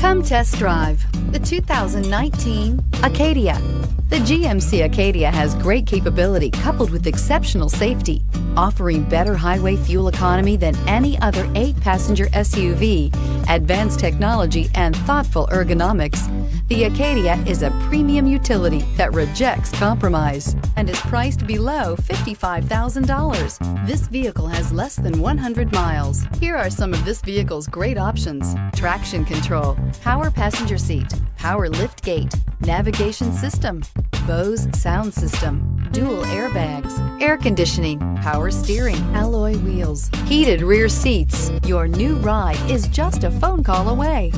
Come test drive the 2019 Acadia. The GMC Acadia has great capability coupled with exceptional safety, offering better highway fuel economy than any other 8-passenger SUV, advanced technology, and thoughtful ergonomics. The Acadia is a premium utility that rejects compromise and is priced below $55,000. This vehicle has less than 100 miles. Here are some of this vehicle's great options: traction control, power passenger seat, power lift gate, navigation system, Bose sound system, dual airbags, air conditioning, power steering, alloy wheels, heated rear seats. Your new ride is just a phone call away.